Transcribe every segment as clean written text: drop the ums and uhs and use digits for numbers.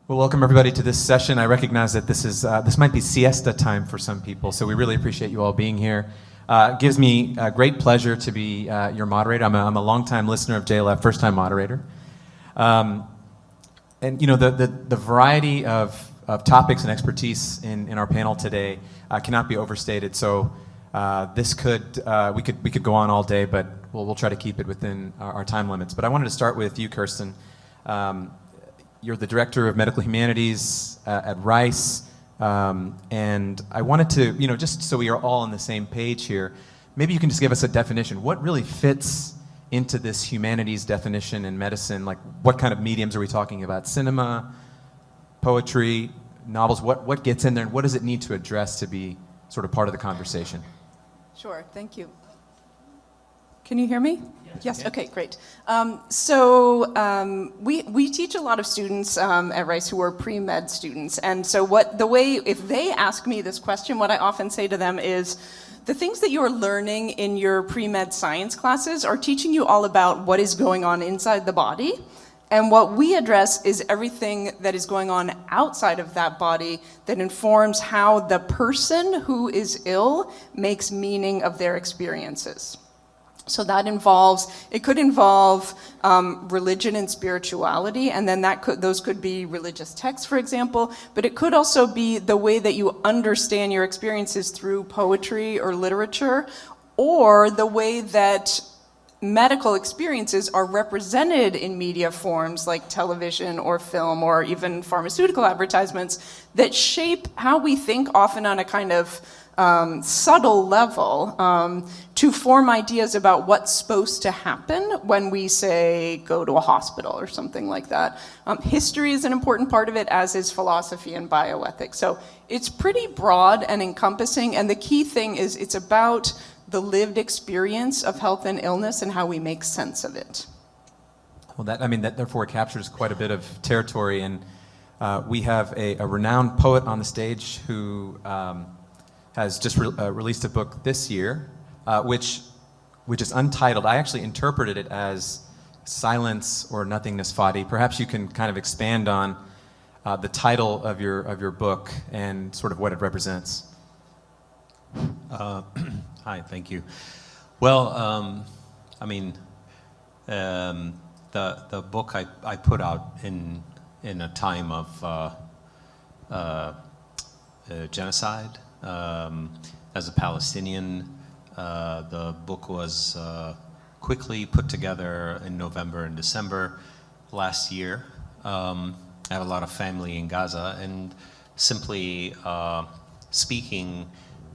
Well, welcome everybody to this session. I recognize that this might be siesta time for some people, so we really appreciate you all being here. It gives me great pleasure to be your moderator. I'm a longtime listener of JLF, first-time moderator. And you know, the variety of topics and expertise in our panel today cannot be overstated. So we could go on all day, but we'll try to keep it within our time limits. But I wanted to start with you, Kirsten. You're the Director of Medical Humanities at Rice, and I wanted to, you know, just so we are all on the same page here, maybe you can just give us a definition. What really fits into this humanities definition in medicine? Like, what kind of mediums are we talking about? Cinema, poetry, novels? What gets in there, and what does it need to address to be sort of part of the conversation? Sure, thank you. Can you hear me? Yes. Okay, great. We teach a lot of students at Rice who are pre-med students, and so if they ask me this question, what I often say to them is, the things that you are learning in your pre-med science classes are teaching you all about what is going on inside the body, and what we address is everything that is going on outside of that body that informs how the person who is ill makes meaning of their experiences. So that could involve religion and spirituality, and then those could be religious texts, for example, but it could also be the way that you understand your experiences through poetry or literature, or the way that medical experiences are represented in media forms like television or film or even pharmaceutical advertisements that shape how we think, often on a kind of subtle level, to form ideas about what's supposed to happen when we say go to a hospital or something like that. History is an important part of it, as is philosophy and bioethics. So it's pretty broad and encompassing, and the key thing is it's about the lived experience of health and illness and how we make sense of it. Well, that therefore captures quite a bit of territory, and we have a renowned poet on the stage who has just released a book this year, which is untitled. I actually interpreted it as Silence or Nothingness, Fady. Perhaps you can kind of expand on the title of your book and sort of what it represents. Hi, thank you. Well, the book I put out in a time of genocide. As a Palestinian, the book was quickly put together in November and December last year. I have a lot of family in Gaza, and simply speaking,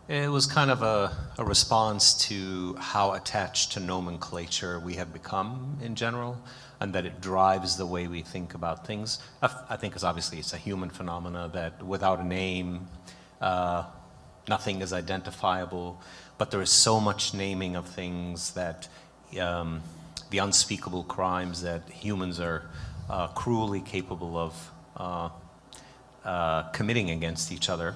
it was kind of a response to how attached to nomenclature we have become in general, and that it drives the way we think about things. I think it's a human phenomena that without a name, nothing is identifiable, but there is so much naming of things that the unspeakable crimes that humans are cruelly capable of committing against each other,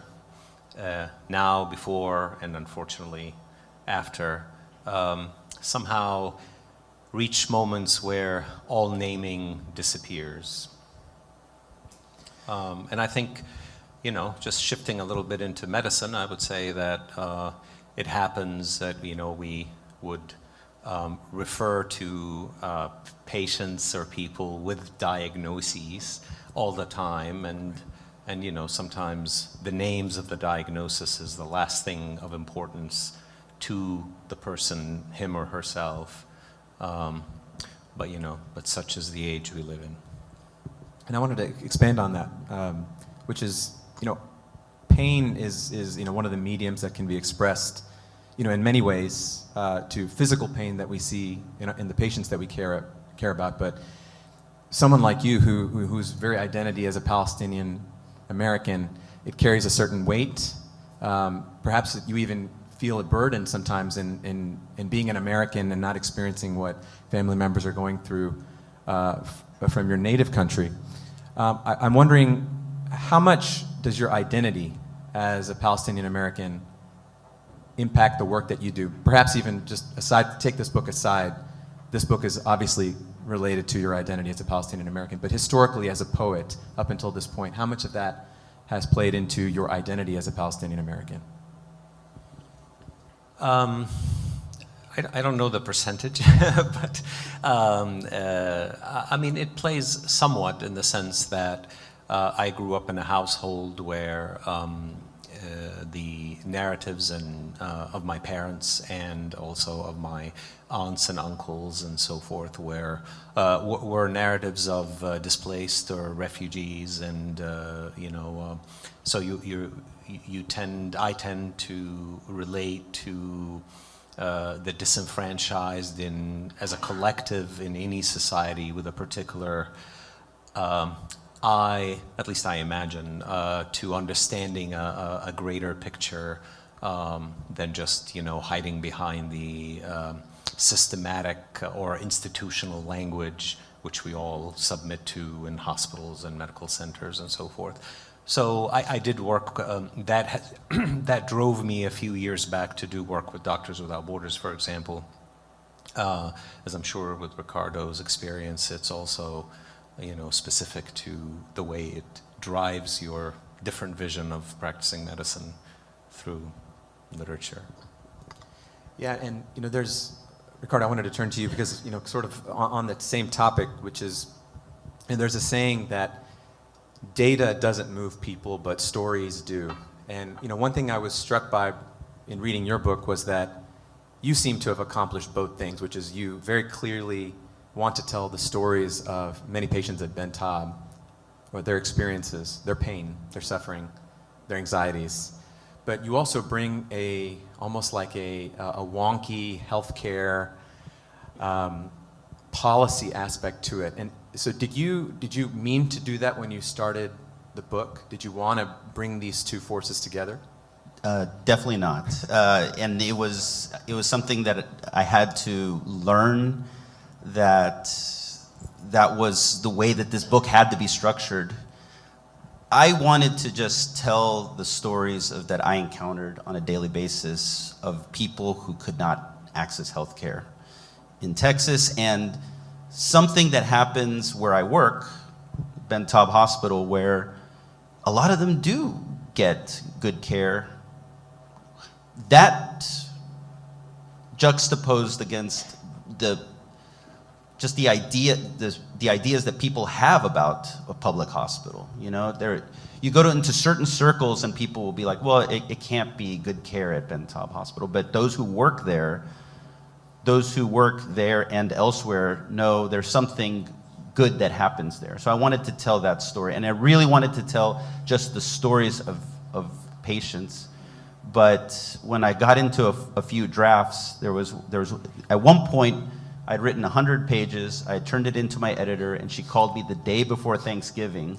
now, before, and unfortunately after, somehow reach moments where all naming disappears. And I think, you know, just shifting a little bit into medicine, I would say that it happens that, you know, we would refer to patients or people with diagnoses all the time, and you know, sometimes the names of the diagnosis is the last thing of importance to the person, him or herself. But you know, but such is the age we live in. And I wanted to expand on that, which is, you know, pain is you know, one of the mediums that can be expressed, you know, in many ways, to physical pain that we see in the patients that we care about. But someone like you, whose very identity as a Palestinian American, it carries a certain weight. Perhaps you even feel a burden sometimes in being an American and not experiencing what family members are going through from your native country. I'm wondering, how much does your identity as a Palestinian American impact the work that you do? Perhaps even just aside, take this book aside, this book is obviously related to your identity as a Palestinian American, but historically as a poet up until this point, how much of that has played into your identity as a Palestinian American? I don't know the percentage, but I mean, it plays somewhat in the sense that I grew up in a household where the narratives of my parents and also of my aunts and uncles and so forth were narratives of displaced or refugees, and so I tend to relate to the disenfranchised as a collective in any society with a particular at least I imagine, to understanding a greater picture than just hiding behind the systematic or institutional language which we all submit to in hospitals and medical centers and so forth. So I did work that drove me a few years back to do work with Doctors Without Borders, for example. As I'm sure with Ricardo's experience, it's also specific to the way it drives your different vision of practicing medicine through literature. Yeah, and Ricardo, I wanted to turn to you because sort of on that same topic, which is, and there's a saying that data doesn't move people, but stories do. And one thing I was struck by in reading your book was that you seem to have accomplished both things, which is you very clearly want to tell the stories of many patients at Ben Taub, or their experiences, their pain, their suffering, their anxieties. But you also bring almost like a wonky healthcare policy aspect to it. And so did you mean to do that when you started the book? Did you want to bring these two forces together? Definitely not. And it was something that I had to learn, that was the way that this book had to be structured. I wanted to just tell the stories that I encountered on a daily basis of people who could not access healthcare in Texas, and something that happens where I work, Ben Taub Hospital, where a lot of them do get good care. That juxtaposed against the ideas that people have about a public hospital. You go into certain circles and people will be like, well, it can't be good care at Ben Taub Hospital. But those who work there and elsewhere know there's something good that happens there. So I wanted to tell that story. And I really wanted to tell just the stories of patients. But when I got into a few drafts, there was at one point, I'd written 100 pages, I turned it into my editor, and she called me the day before Thanksgiving.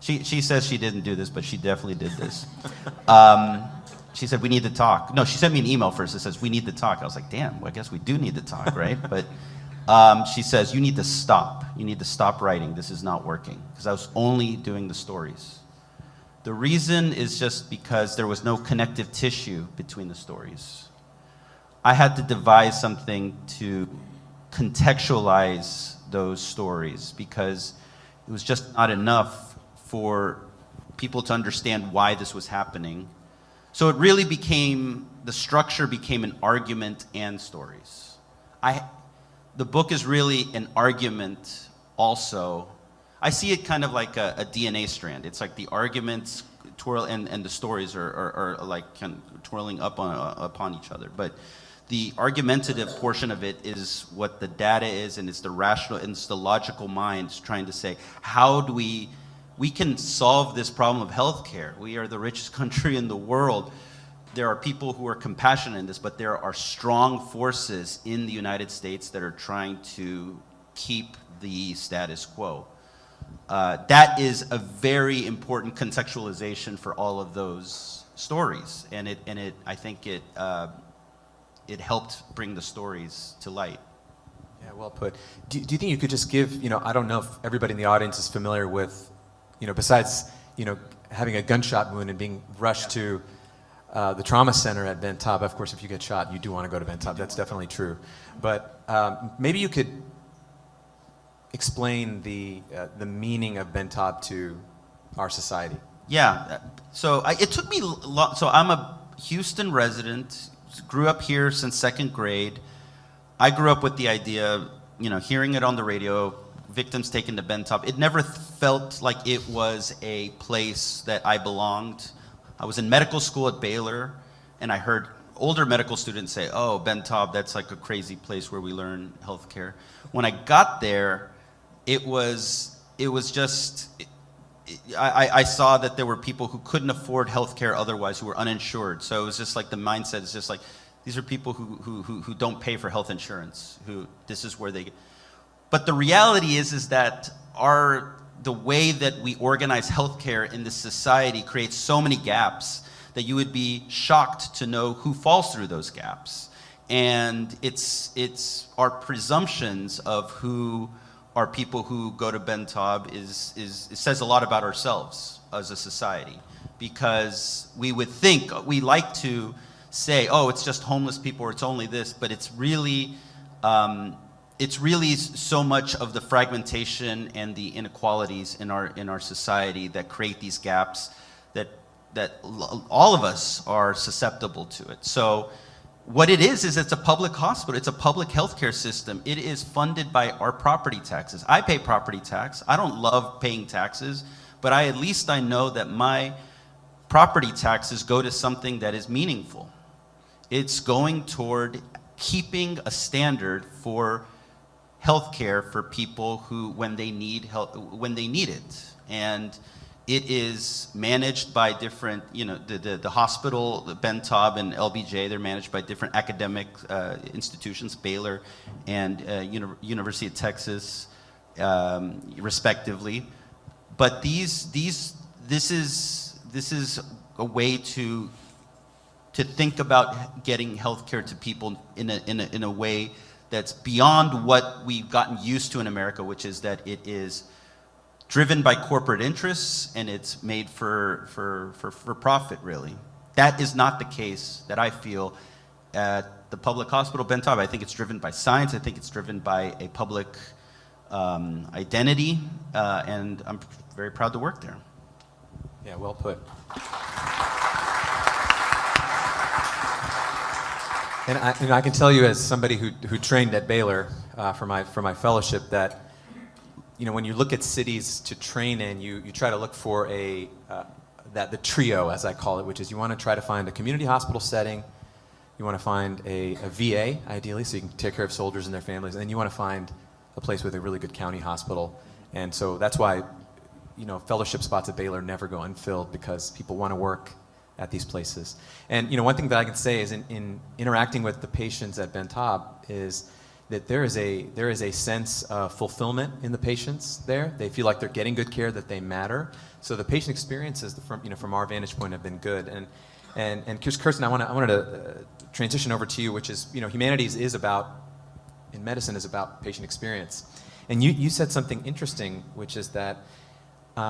She says she didn't do this, but she definitely did this. She said, we need to talk. No, she sent me an email first that says, we need to talk. I was like, damn, well, I guess we do need to talk, right? But she says, you need to stop. You need to stop writing. This is not working. Because I was only doing the stories. The reason is just because there was no connective tissue between the stories. I had to devise something to contextualize those stories, because it was just not enough for people to understand why this was happening. So it really the structure became an argument and stories. The book is really an argument also. I see it kind of like a DNA strand. It's like the arguments twirl and the stories are like kind of twirling upon each other. But the argumentative portion of it is what the data is, and it's the rational, and it's the logical mind trying to say, how do we can solve this problem of healthcare? We are the richest country in the world. There are people who are compassionate in this, but there are strong forces in the United States that are trying to keep the status quo. That is a very important contextualization for all of those stories, and I think it helped bring the stories to light. Yeah, well put. Do you think you could just give, I don't know if everybody in the audience is familiar with, besides, having a gunshot wound and being rushed to the trauma center at Ben Taub. Of course, if you get shot, you do want to go to Ben Taub. That's definitely true. But maybe you could explain the meaning of Bentab to our society. Yeah, so it took me so I'm a Houston resident, grew up here since second grade. I grew up with the idea, hearing it on the radio, victims taken to Bentab. It never felt like it was a place that I belonged. I was in medical school at Baylor, and I heard older medical students say, oh, Bentab, that's like a crazy place where we learn healthcare. When I got there, it was just, I saw that there were people who couldn't afford healthcare otherwise, who were uninsured. So it was just like the mindset is just like, these are people who don't pay for health insurance, this is where they get. But the reality is that the way that we organize healthcare in this society creates so many gaps that you would be shocked to know who falls through those gaps. And it's our presumptions of who are people who go to Bentab it says a lot about ourselves as a society, because we like to say, oh, it's just homeless people or it's only this, but it's really so much of the fragmentation and the inequalities in our society that create these gaps that all of us are susceptible to it. So what it is it's a public hospital. It's a public healthcare system. It is funded by our property taxes. I pay property tax. I don't love paying taxes, but at least I know that my property taxes go to something that is meaningful. It's going toward keeping a standard for healthcare for people who, when they need it. And it is managed by different, the hospital, the Bentab and LBJ, they're managed by different academic institutions, Baylor and University of Texas, respectively. But this is a way to think about getting healthcare to people in a way that's beyond what we've gotten used to in America, which is that it is driven by corporate interests and it's made for profit, really. That is not the case that I feel at the public hospital Bentab. I think it's driven by science. I think it's driven by a public identity, and I'm very proud to work there. Yeah, well put. And I can tell you, as somebody who trained at Baylor for my fellowship, that when you look at cities to train in, you try to look for the trio, as I call it, which is you want to try to find a community hospital setting, you want to find a VA, ideally, so you can take care of soldiers and their families, and then you want to find a place with a really good county hospital. And so that's why fellowship spots at Baylor never go unfilled, because people want to work at these places. And one thing that I can say is in interacting with the patients at Bentab is that there is a sense of fulfillment in the patients there. They feel like they're getting good care, that they matter. So the patient experiences from our vantage point have been good. And Kirsten, I wanted to transition over to you, which is humanities in medicine is about patient experience. And you said something interesting, which is that in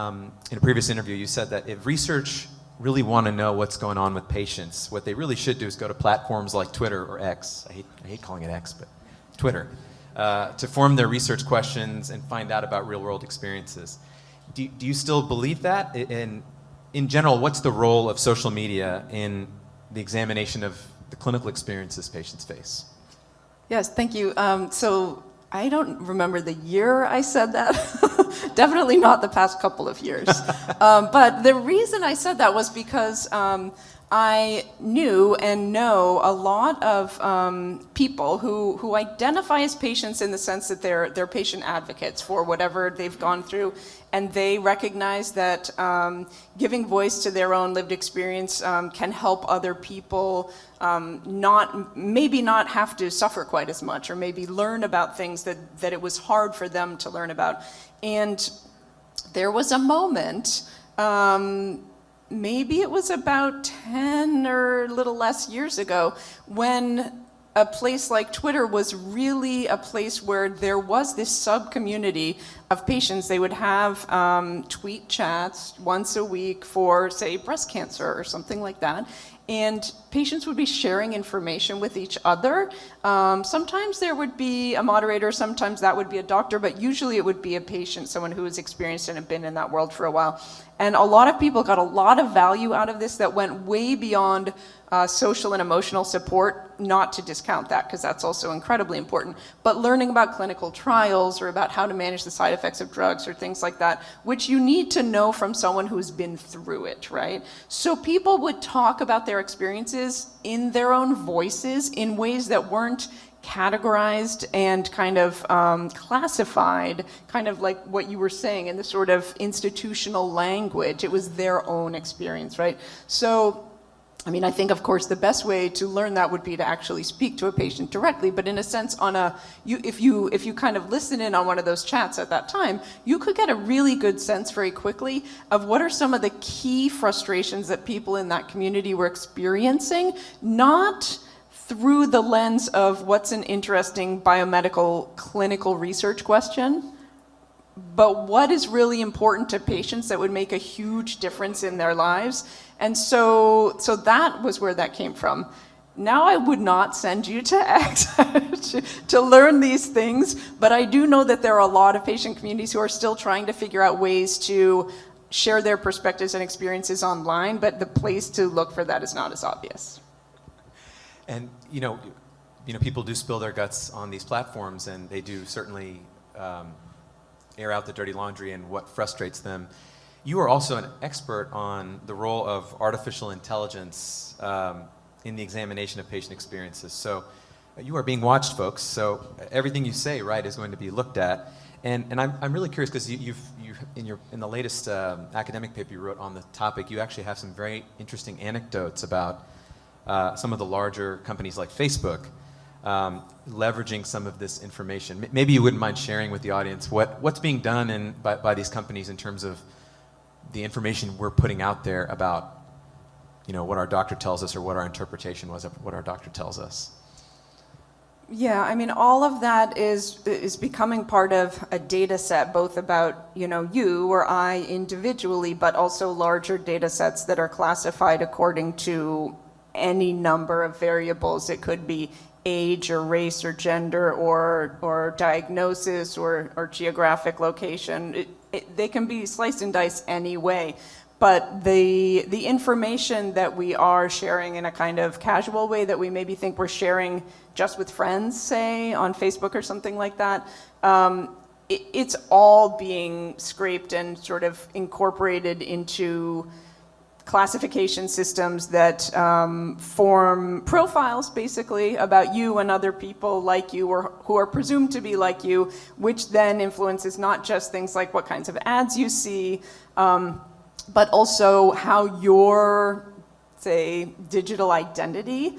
a previous interview you said that if research really want to know what's going on with patients, what they really should do is go to platforms like Twitter or X. I hate calling it X, but Twitter, to form their research questions and find out about real-world experiences. Do you still believe that? And in general, what's the role of social media in the examination of the clinical experiences patients face? Yes, thank you. So I don't remember the year I said that. Definitely not the past couple of years. But the reason I said that was because I knew and know a lot of people who identify as patients in the sense that they're patient advocates for whatever they've gone through, and they recognize that giving voice to their own lived experience can help other people maybe not have to suffer quite as much, or maybe learn about things that it was hard for them to learn about. And there was a moment, maybe it was about 10 or a little less years ago, when a place like Twitter was really a place where there was this sub-community of patients, they would have tweet chats once a week for, say, breast cancer or something like that. And patients would be sharing information with each other. Sometimes there would be a moderator, sometimes that would be a doctor, but usually it would be a patient, someone who was experienced and had been in that world for a while. And a lot of people got a lot of value out of this that went way beyond social and emotional support, not to discount that, because that's also incredibly important, but learning about clinical trials or about how to manage the side effects of drugs or things like that, which you need to know from someone who's been through it, right? So people would talk about their experiences in their own voices in ways that weren't categorized and kind of classified, kind of like what you were saying in the sort of institutional language. It was their own experience, right? So I mean, I think, of course, the best way to learn that would be to actually speak to a patient directly. But in a sense, if you kind of listen in on one of those chats at that time, you could get a really good sense very quickly of what are some of the key frustrations that people in that community were experiencing, not through the lens of what's an interesting biomedical clinical research question, but what is really important to patients that would make a huge difference in their lives. And so that was where that came from. Now I would not send you to X to learn these things, but I do know that there are a lot of patient communities who are still trying to figure out ways to share their perspectives and experiences online, but the place to look for that is not as obvious. And people do spill their guts on these platforms, and they do certainly air out the dirty laundry and what frustrates them. You are also an expert on the role of artificial intelligence in the examination of patient experiences. So you are being watched, folks. So everything you say, right, is going to be looked at. And I'm really curious because you in the latest academic paper you wrote on the topic, you actually have some very interesting anecdotes about some of the larger companies like Facebook leveraging some of this information. Maybe you wouldn't mind sharing with the audience what's being done by these companies in terms of the information we're putting out there about, what our doctor tells us or what our interpretation was of what our doctor tells us. Yeah, I mean, all of that is becoming part of a data set, both about, you or I individually, but also larger data sets that are classified according to any number of variables. It could be age or race or gender or diagnosis or geographic location. They can be sliced and diced any way. But the information that we are sharing in a kind of casual way that we maybe think we're sharing just with friends, say, on Facebook or something like that, it's all being scraped and sort of incorporated into classification systems that form profiles, basically, about you and other people like you or who are presumed to be like you, which then influences not just things like what kinds of ads you see, but also how your, say, digital identity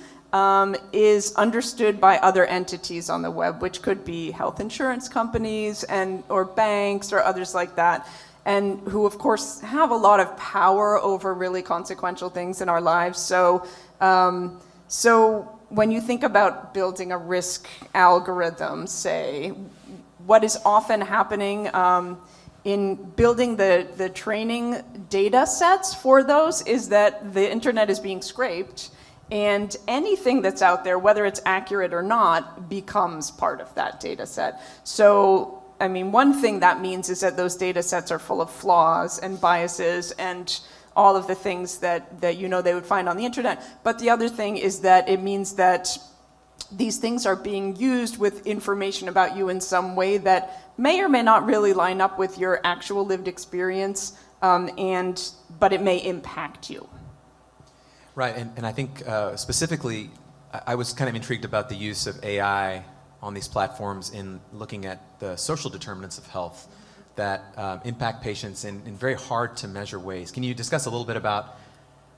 is understood by other entities on the web, which could be health insurance companies or banks or others like that, and who, of course, have a lot of power over really consequential things in our lives. So when you think about building a risk algorithm, say, what is often happening in building the training data sets for those is that the internet is being scraped, and anything that's out there, whether it's accurate or not, becomes part of that data set. So, I mean, one thing that means is that those data sets are full of flaws and biases and all of the things that they would find on the internet. But the other thing is that it means that these things are being used with information about you in some way that may or may not really line up with your actual lived experience, but it may impact you. Right, and I think specifically, I was kind of intrigued about the use of AI on these platforms in looking at the social determinants of health that impact patients in very hard to measure ways. Can you discuss a little bit about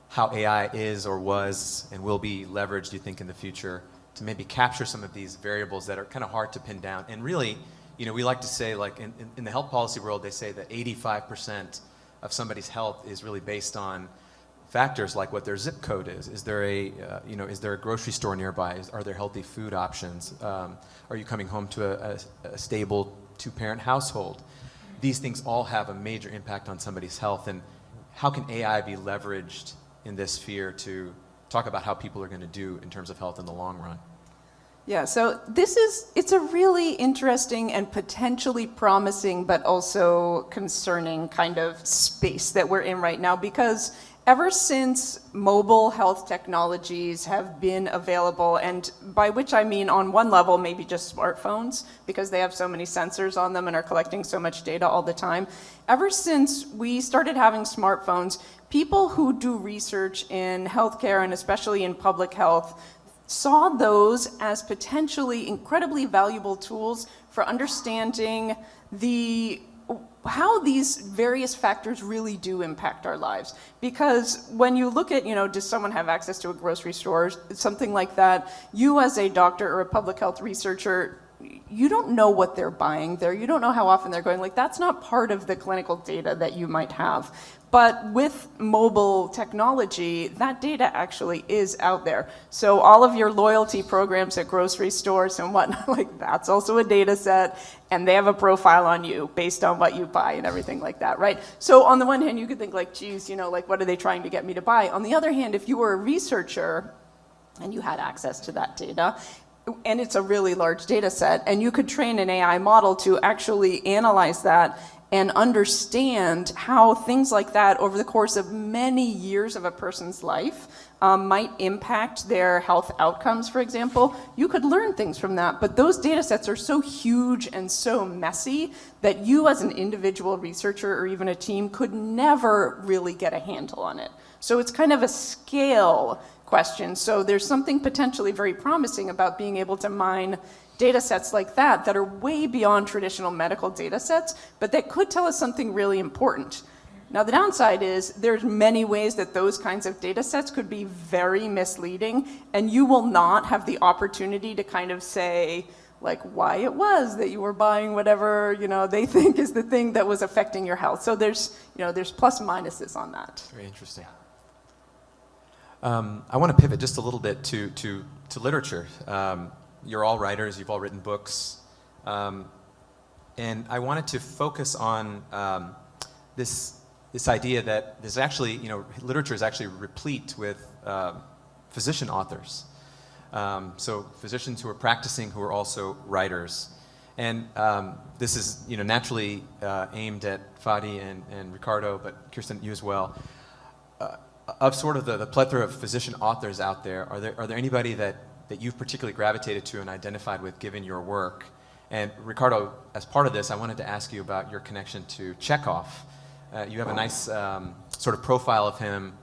how AI is or was and will be leveraged, you think, in the future to maybe capture some of these variables that are kind of hard to pin down? And really, we like to say, like in the health policy world, they say that 85% of somebody's health is really based on factors like what their zip code is. Is there a grocery store nearby? Are there healthy food options? Are you coming home to a stable two-parent household? these things all have a major impact on somebody's health, and how can AI be leveraged in this sphere to talk about how people are going to do in terms of health in the long run? Yeah, so it's a really interesting and potentially promising, but also concerning kind of space that we're in right now, because ever since mobile health technologies have been available, and by which I mean on one level, maybe just smartphones, because they have so many sensors on them and are collecting so much data all the time. Ever since we started having smartphones, people who do research in healthcare and especially in public health saw those as potentially incredibly valuable tools for understanding how these various factors really do impact our lives. Because when you look at, does someone have access to a grocery store, something like that, you as a doctor or a public health researcher, you don't know what they're buying there. You don't know how often they're going. Like, that's not part of the clinical data that you might have. But with mobile technology, that data actually is out there. So all of your loyalty programs at grocery stores and whatnot, like, that's also a data set, and they have a profile on you based on what you buy and everything like that, right? So on the one hand, you could think like, geez, like, what are they trying to get me to buy? On the other hand, if you were a researcher and you had access to that data, and it's a really large data set, and you could train an AI model to actually analyze that and understand how things like that over the course of many years of a person's life might impact their health outcomes, for example. You could learn things from that, but those data sets are so huge and so messy that you as an individual researcher or even a team could never really get a handle on it. So it's kind of a scale question. So there's something potentially very promising about being able to mine data sets like that are way beyond traditional medical data sets, but that could tell us something really important. Now, the downside is there's many ways that those kinds of data sets could be very misleading, and you will not have the opportunity to kind of say, like, why it was that you were buying whatever, they think is the thing that was affecting your health. So there's plus and minuses on that. Very interesting. I want to pivot just a little bit to literature. You're all writers, you've all written books. And I wanted to focus on this idea that there's actually, literature is actually replete with physician authors. So physicians who are practicing who are also writers. And this is, naturally aimed at Fady and Ricardo, but Kirsten, you as well. Of sort of the plethora of physician authors out there, are there anybody that you've particularly gravitated to and identified with given your work? And Ricardo, as part of this, I wanted to ask you about your connection to Chekhov. You have a nice sort of profile of him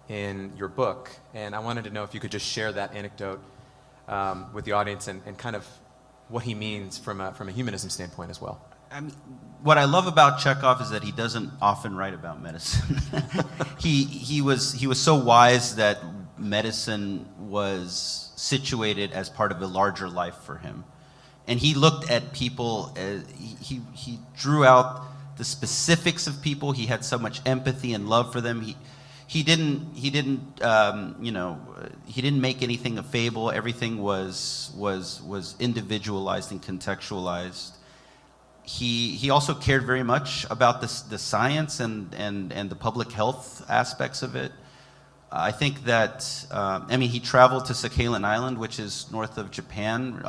in your book, and I wanted to know if you could just share that anecdote with the audience and kind of what he means from a humanism standpoint as well. I mean, what I love about Chekhov is that he doesn't often write about medicine. He was so wise that medicine was situated as part of a larger life for him, and he looked at people. He drew out the specifics of people. He had so much empathy and love for them. He didn't make anything a fable. Everything was individualized and contextualized. He also cared very much about the science and the public health aspects of it. I think that, he traveled to Sakhalin Island, which is north of Japan,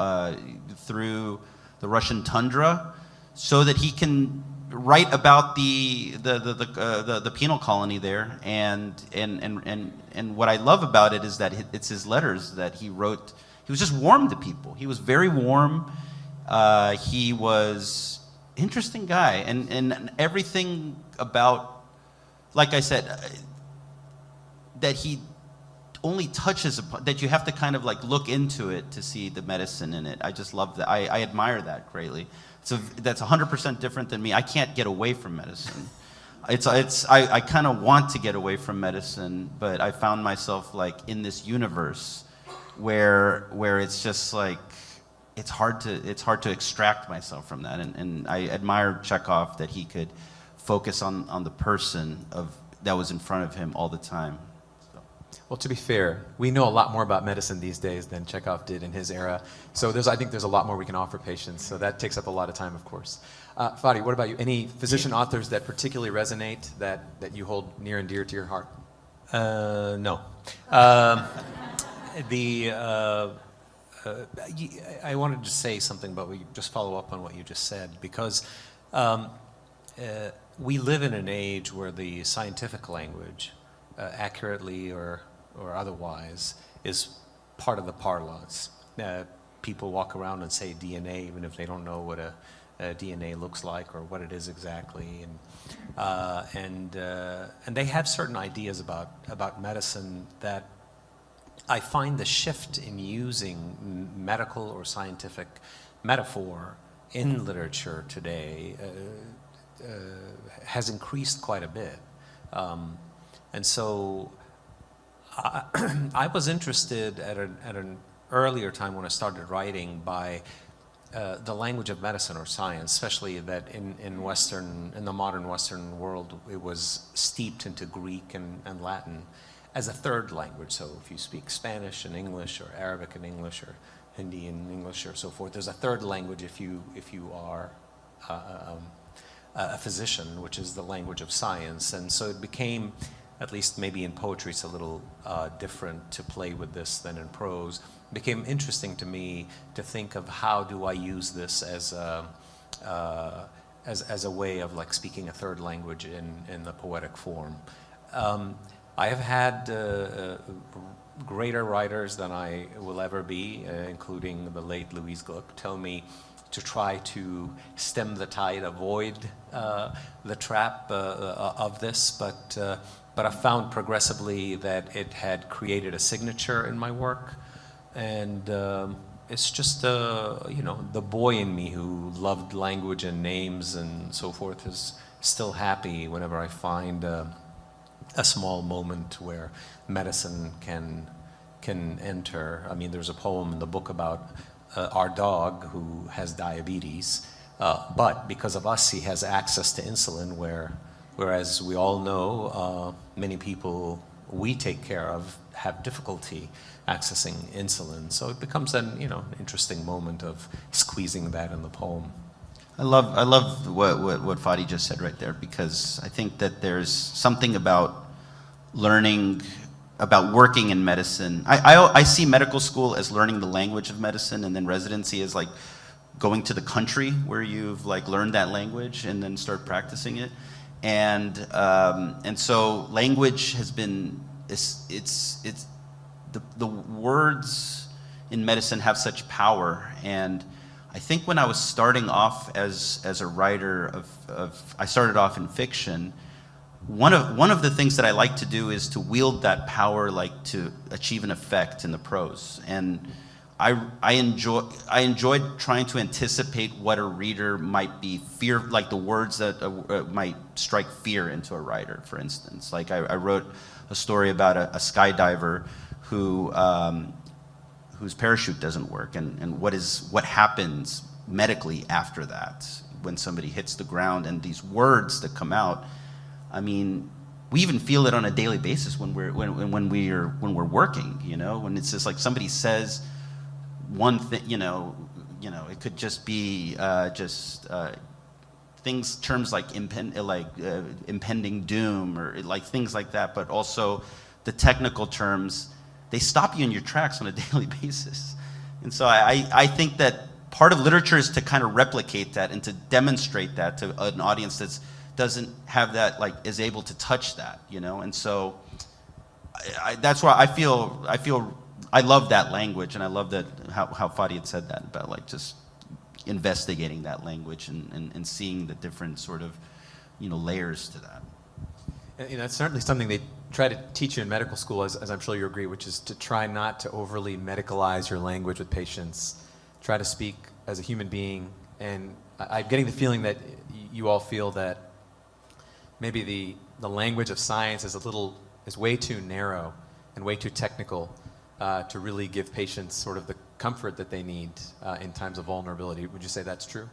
through the Russian tundra, so that he can write about the penal colony there. And what I love about it is that it's his letters that he wrote. He was just warm to people. He was very warm. He was interesting guy, and everything about, like I said, that he only touches upon, that you have to kind of like look into it to see the medicine in it. I just love that. I admire that greatly. So that's 100% different than me. I can't get away from medicine. I kind of want to get away from medicine, but I found myself like in this universe where it's just like, it's hard to extract myself from that, and I admire Chekhov that he could focus on the person that was in front of him all the time. So. Well, to be fair, we know a lot more about medicine these days than Chekhov did in his era. So I think there's a lot more we can offer patients. So that takes up a lot of time, of course. Fady, what about you? Any physician authors that particularly resonate, that you hold near and dear to your heart? No. I wanted to say something, but we just follow up on what you just said, because we live in an age where the scientific language, accurately or otherwise, is part of the parlance. People walk around and say DNA, even if they don't know what a DNA looks like or what it is exactly, and they have certain ideas about medicine that I find the shift in using medical or scientific metaphor in literature today has increased quite a bit, and so I was interested at an earlier time when I started writing by the language of medicine or science, especially that in the modern Western world, it was steeped into Greek and Latin as a third language. So if you speak Spanish and English, or Arabic and English, or Hindi and English, or so forth, there's a third language if you are a physician, which is the language of science. And so it became, at least maybe in poetry, it's a little different to play with this than in prose. It became interesting to me to think of how do I use this as a way of like speaking a third language in the poetic form. I have had greater writers than I will ever be, including the late Louise Gluck, tell me to try to stem the tide, avoid the trap of this, but I found progressively that it had created a signature in my work, and it's just the boy in me who loved language and names and so forth is still happy whenever I find a small moment where medicine can enter. I mean, there's a poem in the book about our dog who has diabetes, but because of us, he has access to insulin, whereas we all know many people we take care of have difficulty accessing insulin. So it becomes an interesting moment of squeezing that in the poem. I love what Fady just said right there, because I think that there's something about learning, about working in medicine. I see medical school as learning the language of medicine, and then residency as like going to the country where you've like learned that language and then start practicing it. And so language has been, it's the words in medicine have such power. And I think when I was starting off as a writer I started off in fiction. One of the things that I like to do is to wield that power, like to achieve an effect in the prose. And I enjoyed trying to anticipate what a reader might be like the words that might strike fear into a writer. For instance, like I wrote a story about a skydiver whose parachute doesn't work, and what happens medically after that when somebody hits the ground, and these words that come out. I mean, we even feel it on a daily basis when we're working. When it's just like somebody says one thing. It could just be terms like impending doom, or like things like that. But also the technical terms, they stop you in your tracks on a daily basis. And so I think that part of literature is to kind of replicate that and to demonstrate that to an audience that doesn't have that, like, is able to touch that, and so that's why I feel I love that language, and I love that how Fady had said that about like just investigating that language and seeing the different sort of layers to that. And that's certainly something they try to teach you in medical school, as I'm sure you agree, which is to try not to overly medicalize your language with patients. Try to speak as a human being, and I'm getting the feeling that you all feel that maybe the language of science is way too narrow and way too technical to really give patients sort of the comfort that they need in times of vulnerability. Would you say that's true?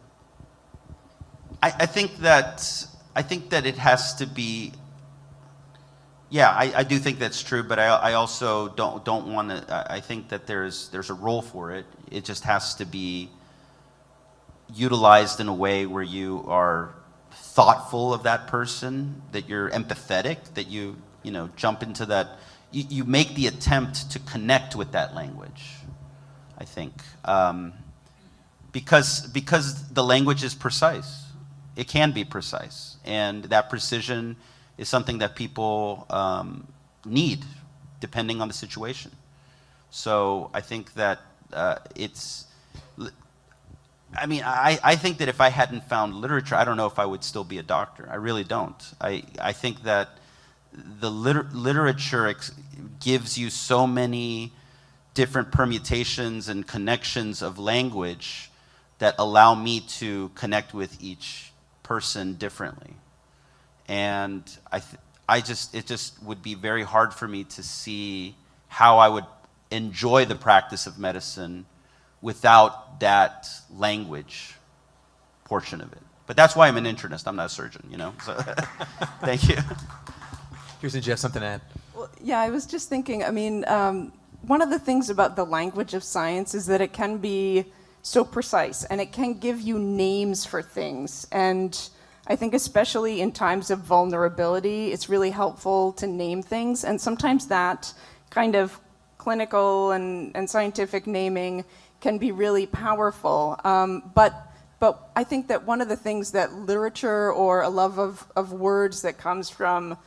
I think that it has to be. Yeah, I do think that's true, but I also don't want to. I think that there's a role for it. It just has to be utilized in a way where you are thoughtful of that person, that you're empathetic, that you jump into that, you make the attempt to connect with that language, I think. Because the language is precise. It can be precise. And that precision is something that people need, depending on the situation. So I think that I think that if I hadn't found literature, I don't know if I would still be a doctor. I really don't. I think that the literature gives you so many different permutations and connections of language that allow me to connect with each person differently. And it just would be very hard for me to see how I would enjoy the practice of medicine without that language portion of it. But that's why I'm an internist. I'm not a surgeon, So thank you. Kirsten, do you have something to add? Well, yeah, I was just thinking, one of the things about the language of science is that it can be so precise, and it can give you names for things. And I think especially in times of vulnerability, it's really helpful to name things. And sometimes that kind of clinical and scientific naming can be really powerful. But I think that one of the things that literature or a love of words that comes from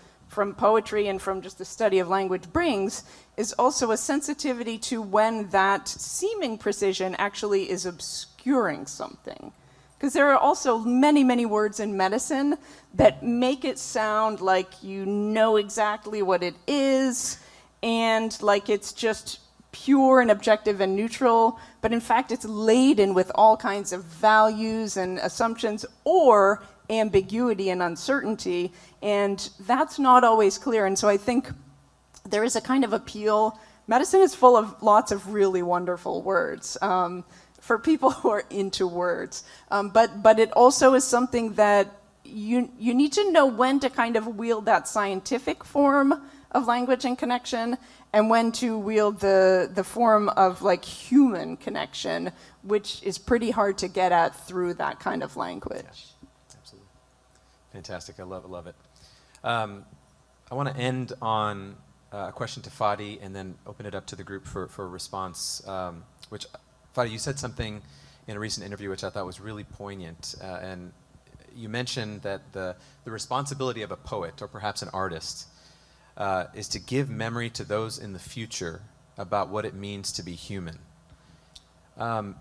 poetry and from just the study of language brings is also a sensitivity to when that seeming precision actually is obscuring something. Because there are also many, many words in medicine that make it sound like you know exactly what it is and like it's just pure and objective and neutral, but in fact it's laden with all kinds of values and assumptions or ambiguity and uncertainty, and that's not always clear. And so I think there is a kind of appeal. Medicine is full of lots of really wonderful words for people who are into words, but it also is something that you need to know when to kind of wield that scientific form of language and connection, and when to wield the form of like human connection, which is pretty hard to get at through that kind of language. Yes, absolutely. Fantastic. I love it. I want to end on a question to Fady and then open it up to the group for a response, which, Fady, you said something in a recent interview which I thought was really poignant, and you mentioned that the responsibility of a poet, or perhaps an artist, is to give memory to those in the future about what it means to be human. And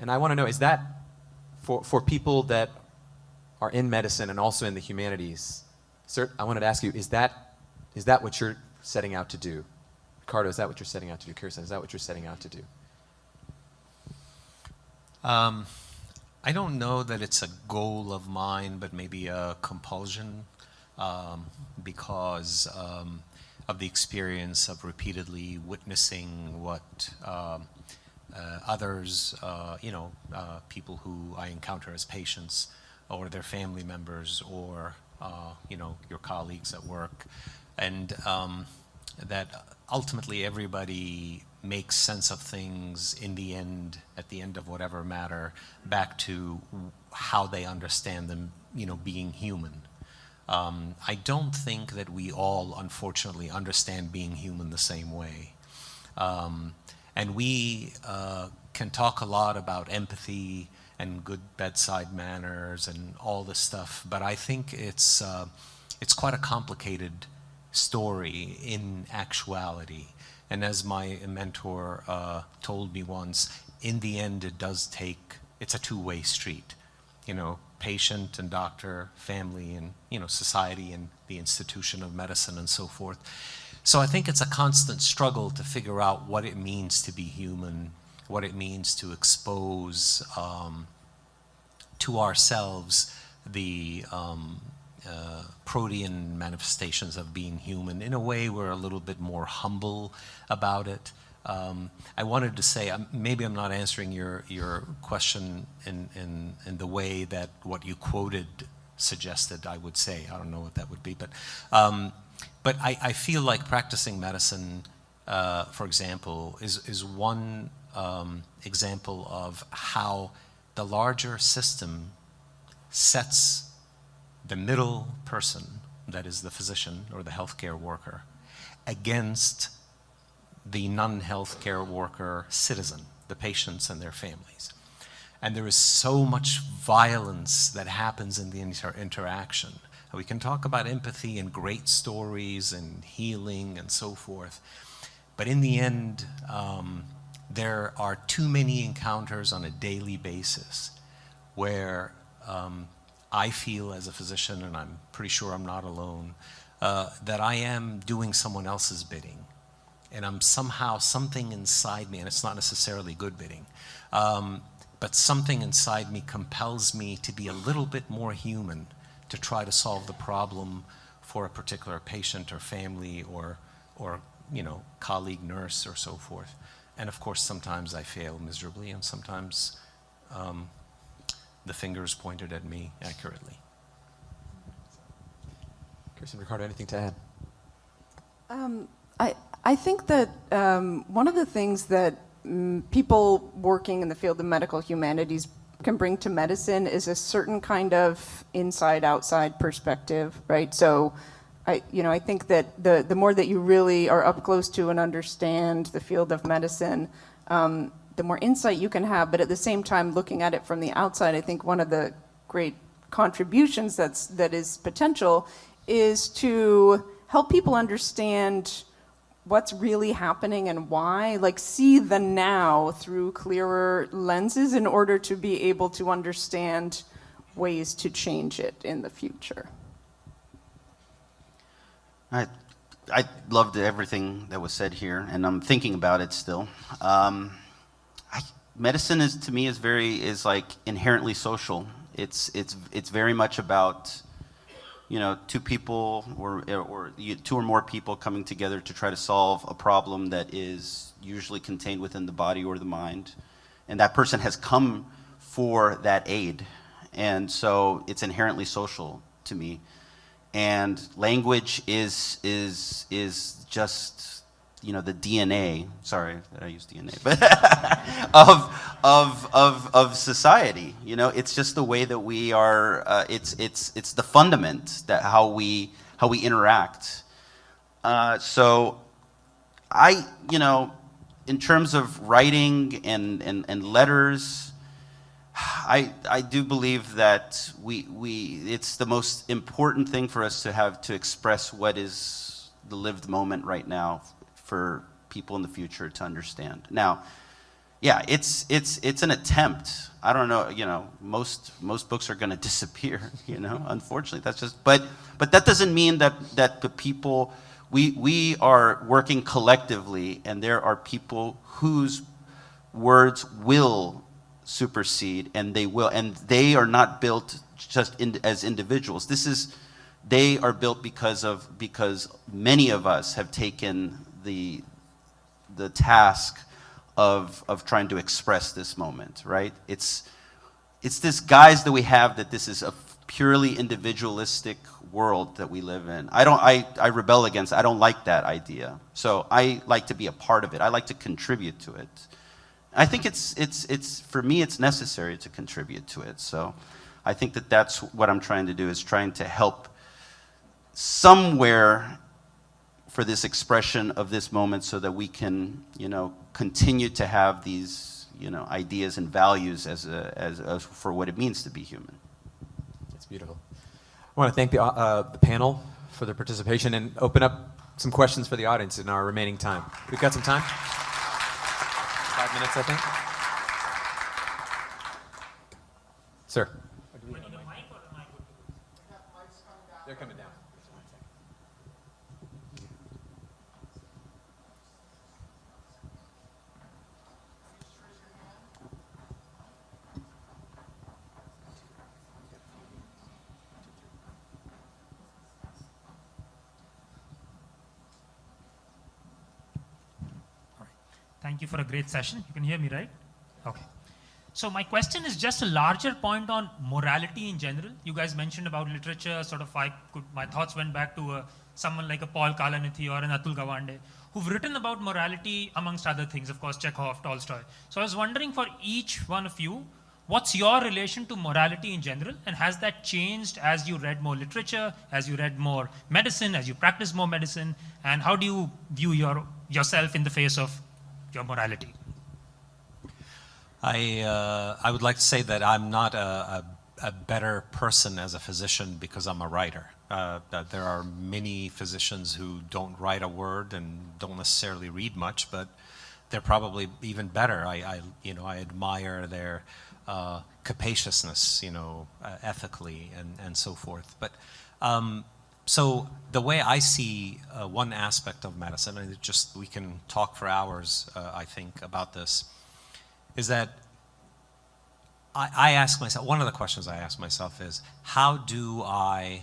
I want to know, is that for people that are in medicine and also in the humanities, sir, I wanted to ask you, is that what you're setting out to do? Ricardo, is that what you're setting out to do? Kirsten, is that what you're setting out to do? I don't know that it's a goal of mine, but maybe a compulsion, because of the experience of repeatedly witnessing what others, people who I encounter as patients, or their family members, or your colleagues at work, and that ultimately everybody makes sense of things in the end, at the end of whatever matter, back to how they understand them, being human. I don't think that we all, unfortunately, understand being human the same way. And we can talk a lot about empathy and good bedside manners and all this stuff, but I think it's quite a complicated story in actuality. And as my mentor told me once, in the end it's a two-way street. Patient and doctor, family and society and the institution of medicine and so forth. So I think it's a constant struggle to figure out what it means to be human, what it means to expose to ourselves the protean manifestations of being human. In a way, we're a little bit more humble about it. I wanted to say, maybe I'm not answering your question in the way that what you quoted suggested I would say. I don't know what that would be, but I feel like practicing medicine, for example, is one example of how the larger system sets the middle person, that is the physician or the healthcare worker, against the non-healthcare worker citizen, the patients and their families. And there is so much violence that happens in the interaction. We can talk about empathy and great stories and healing and so forth, but in the end, there are too many encounters on a daily basis where I feel as a physician, and I'm pretty sure I'm not alone, that I am doing someone else's bidding. And I'm somehow, something inside me, and it's not necessarily good bidding, but something inside me compels me to be a little bit more human, to try to solve the problem for a particular patient or family or colleague, nurse, or so forth. And of course, sometimes I fail miserably, and sometimes the finger is pointed at me accurately. Kirsten, Ricardo, anything to add? I think that one of the things that people working in the field of medical humanities can bring to medicine is a certain kind of inside-outside perspective, right? So I think that the more that you really are up close to and understand the field of medicine, the more insight you can have. But at the same time, looking at it from the outside, I think one of the great contributions that is potential is to help people understand what's really happening and why, like see the now through clearer lenses in order to be able to understand ways to change it in the future. I loved everything that was said here, and I'm thinking about it still. Medicine is, to me, is like inherently social. It's very much about two people or two or more people coming together to try to solve a problem that is usually contained within the body or the mind, and that person has come for that aid, and so it's inherently social to me. And language is just the DNA. Sorry that I use DNA, but of society. It's just the way that we are. It's the fundament that how we interact. So in terms of writing and letters, I do believe that it's the most important thing for us to have to express what is the lived moment right now for people in the future to understand. Now, yeah, it's an attempt. I don't know, most books are going to disappear, unfortunately. That's just, but that doesn't mean that the people, we are working collectively, and there are people whose words will supersede, and they are not built just as individuals. They are built because many of us have taken the task of trying to express this moment, right? It's this guise that we have that this is a purely individualistic world that we live in. I rebel against it. I don't like that idea. So I like to be a part of it. I like to contribute to it. I think it's for me, it's necessary to contribute to it. So I think that's what I'm trying to do, is trying to help somewhere for this expression of this moment, so that we can, continue to have these, ideas and values as for what it means to be human. That's beautiful. I want to thank the panel for their participation and open up some questions for the audience in our remaining time. We've got some time. 5 minutes, I think. Sir. They're coming down. Thank you for a great session. You can hear me, right? Okay. So my question is just a larger point on morality in general. You guys mentioned about literature, my thoughts went back to someone like a Paul Kalanithi or an Atul Gawande, who've written about morality amongst other things, of course, Chekhov, Tolstoy. So I was wondering, for each one of you, what's your relation to morality in general, and has that changed as you read more literature, as you read more medicine, as you practice more medicine, and how do you view yourself in the face of your morality? I would like to say that I'm not a better person as a physician because I'm a writer. That there are many physicians who don't write a word and don't necessarily read much, but they're probably even better. I admire their capaciousness, ethically and so forth. But so the way I see one aspect of medicine, and we can talk for hours, I think, about this, is that I ask myself, one of the questions I ask myself is, how do I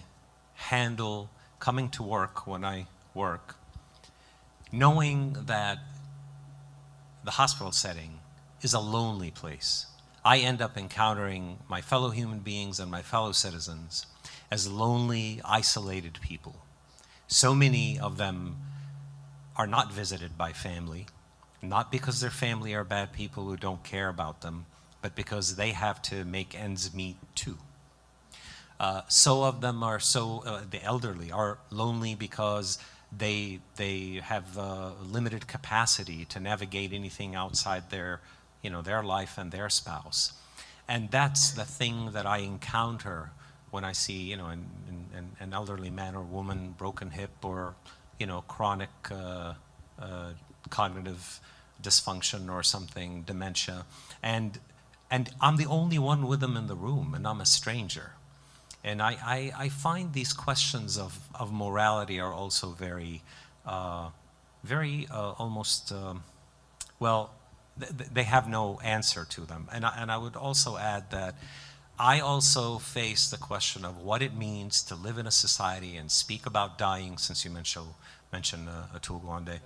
handle coming to work when I work, knowing that the hospital setting is a lonely place? I end up encountering my fellow human beings and my fellow citizens as lonely, isolated people. So many of them are not visited by family, not because their family are bad people who don't care about them, but because they have to make ends meet too. So of them are the elderly are lonely because they have limited capacity to navigate anything outside their life and their spouse. And that's the thing that I encounter when I see, an elderly man or woman, broken hip, or, chronic cognitive dysfunction or something, dementia. And I'm the only one with them in the room, and I'm a stranger. And I find these questions of morality are also very almost, they have no answer to them. And I would also add that I also face the question of what it means to live in a society and speak about dying, since you mentioned Atul Gawande,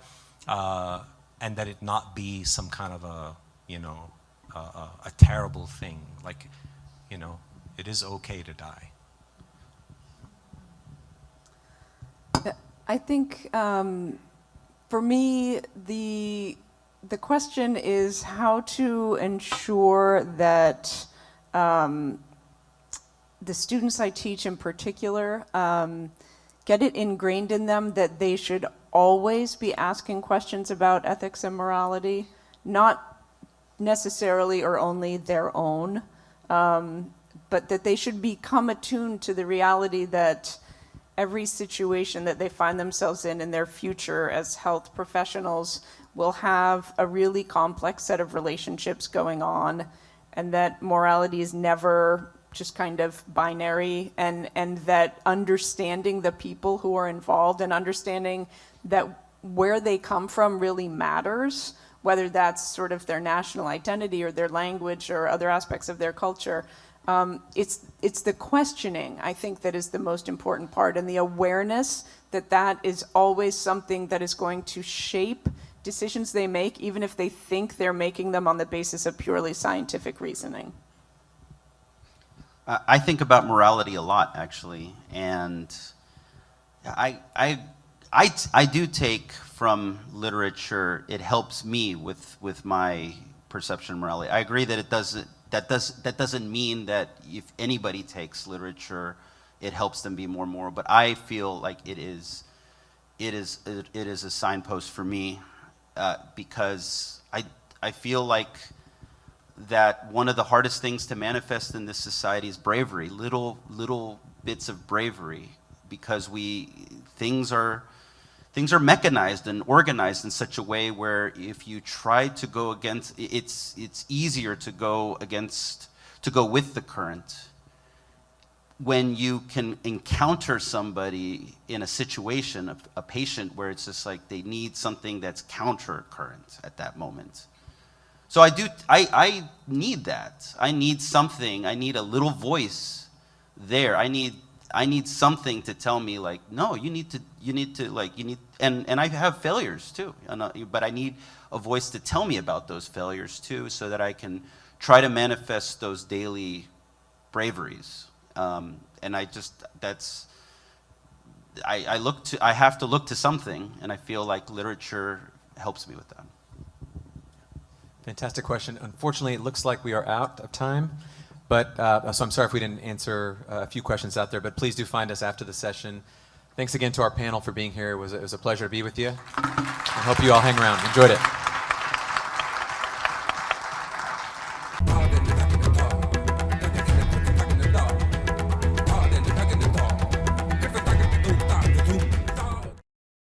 and that it not be some kind of a terrible thing. Like, it is okay to die. I think for me, the question is how to ensure that the students I teach in particular get it ingrained in them that they should always be asking questions about ethics and morality, not necessarily or only their own, but that they should become attuned to the reality that every situation that they find themselves in their future as health professionals will have a really complex set of relationships going on, and that morality is never just kind of binary, and that understanding the people who are involved and understanding that where they come from really matters, whether that's sort of their national identity or their language or other aspects of their culture. It's the questioning, I think, that is the most important part, and the awareness that that is always something that is going to shape decisions they make, even if they think they're making them on the basis of purely scientific reasoning. I think about morality a lot, actually, and I do take from literature. It helps me with my perception of morality. I agree that that doesn't mean that if anybody takes literature, it helps them be more moral. But I feel like it is a signpost for me, because I feel like that one of the hardest things to manifest in this society is bravery, little bits of bravery, because things are mechanized and organized in such a way where if you try to go against, it's easier to go with the current when you can encounter somebody in a situation, a patient, where it's just like they need something that's counter current at that moment. So I need that. I need something. I need a little voice there. I need something to tell me, like, no, you need to, and I have failures too, but I need a voice to tell me about those failures too, so that I can try to manifest those daily braveries. And I have to look to something, and I feel like literature helps me with that. Fantastic question. Unfortunately, it looks like we are out of time, but so I'm sorry if we didn't answer a few questions out there, but please do find us after the session. Thanks again to our panel for being here. It was a pleasure to be with you. I hope you all hang around. Enjoyed it.